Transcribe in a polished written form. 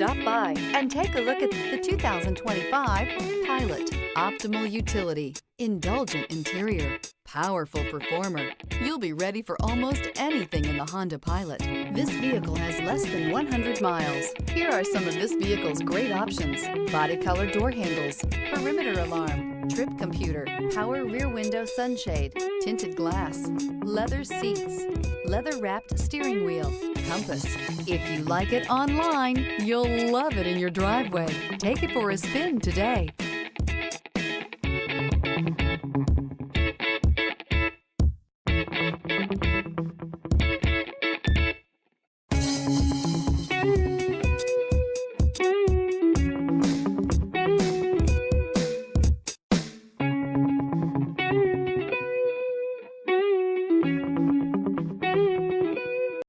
Stop by and take a look at the 2025 Pilot. Optimal utility, indulgent interior, powerful performer. You'll be ready for almost anything in the Honda Pilot. This vehicle has less than 100 miles. Here are some of this vehicle's great options: body color door handles, perimeter alarm, trip computer, power rear window sunshade, tinted glass, leather seats, leather-wrapped steering wheel, compass. If you like it online, you'll love it in your driveway. Take it for a spin today.